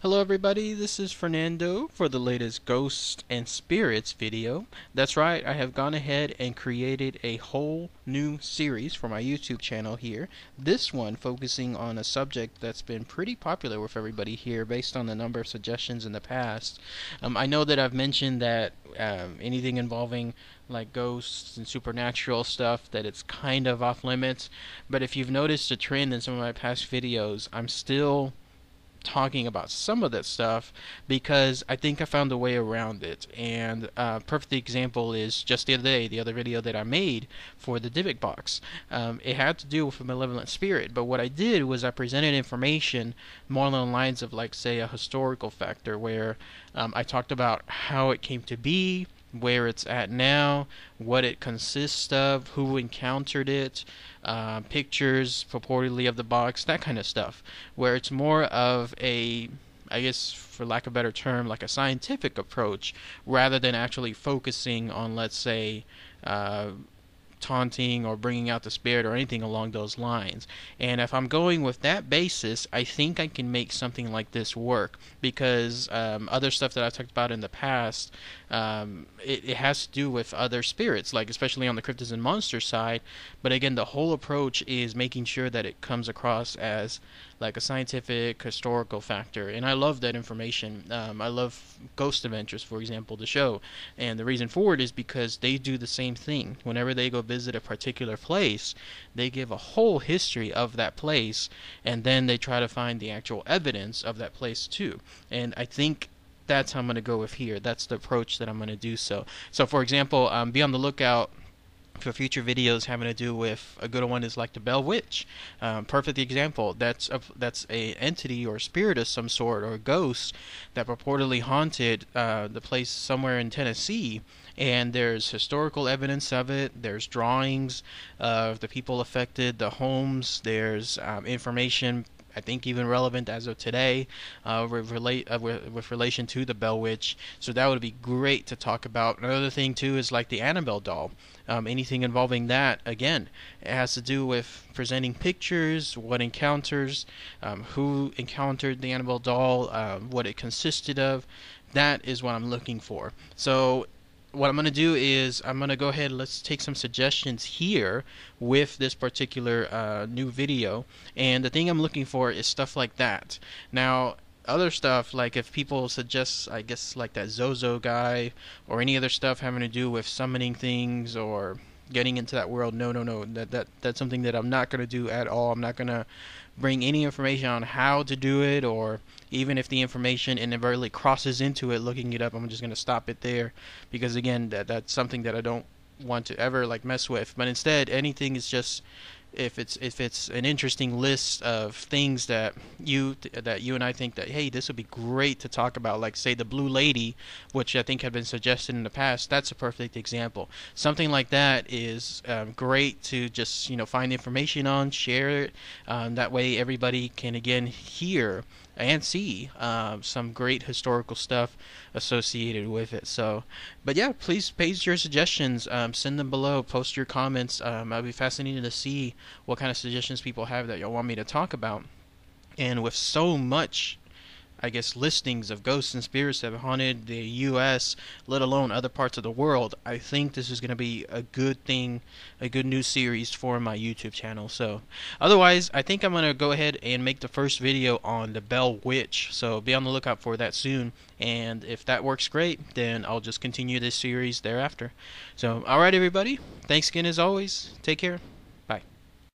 Hello everybody, this is Fernando for the latest Ghosts and Spirits video. That's right, I have gone ahead and created a whole new series for my YouTube channel here. This one focusing on a subject that's been pretty popular with everybody here based on the number of suggestions in the past. I know that I've mentioned that anything involving like ghosts and supernatural stuff, that it's kind of off limits, but if you've noticed a trend in some of my past videos, I'm still talking about some of that stuff because I think I found a way around it. And perfect example is just the other day, the other video that I made for the Dybbuk box. It had to do with a malevolent spirit, but what I did was I presented information more along the lines of, like, say, a historical factor, where I talked about how it came to be, where it's at now, what it consists of, who encountered it, pictures purportedly of the box, that kind of stuff, where it's more of a, I guess for lack of a better term, like a scientific approach, rather than actually focusing on, let's say, taunting or bringing out the spirit or anything along those lines. And if I'm going with that basis, I think I can make something like this work, because other stuff that I've talked about in the past, it has to do with other spirits, like especially on the cryptids and monster side. But again, the whole approach is making sure that it comes across as like a scientific, historical factor. And I love that information. I love Ghost Adventures, for example, the show. And the reason for it is because they do the same thing. Whenever they go visit a particular place, they give a whole history of that place, and then they try to find the actual evidence of that place too. And I think that's how I'm going to go with here. That's the approach that I'm going to do. So for example, be on the lookout for future videos having to do with, a good one is like the Bell Witch. Perfect example. That's a entity or spirit of some sort, or a ghost, that purportedly haunted the place somewhere in Tennessee. And there's historical evidence of it. There's drawings of the people affected, the homes. There's information, I think even relevant as of today, with relation to the Bell Witch. So that would be great to talk about. Another thing too is like the Annabelle doll. Anything involving that, again, it has to do with presenting pictures, what encounters, who encountered the Annabelle doll, what it consisted of. That is what I'm looking for. So what I'm going to do is I'm going to go ahead, let's take some suggestions here with this particular new video. And the thing I'm looking for is stuff like that. Now, other stuff, like if people suggest, I guess, like that Zozo guy, or any other stuff having to do with summoning things or getting into that world, no, that's something that I'm not going to do at all. I'm not going to bring any information on how to do it, or even if the information inadvertently crosses into it, looking it up, I'm just going to stop it there, because again, that's something that I don't want to ever like mess with. But instead, anything is just, if it's an interesting list of things that you and I think that, hey, this would be great to talk about, like say the Blue Lady, which I think had been suggested in the past. That's a perfect example. Something like that is great to just find information on, share it. That way everybody can again hear and see some great historical stuff associated with it. So, but yeah, please paste your suggestions, send them below, post your comments. I'll be fascinated to see what kind of suggestions people have that you'll want me to talk about. And with so much, I guess, listings of ghosts and spirits that have haunted the U.S., let alone other parts of the world, I think this is going to be a good thing, a good new series for my YouTube channel. So, otherwise, I think I'm going to go ahead and make the first video on the Bell Witch. So, be on the lookout for that soon. And if that works great, then I'll just continue this series thereafter. So, alright everybody, thanks again as always. Take care.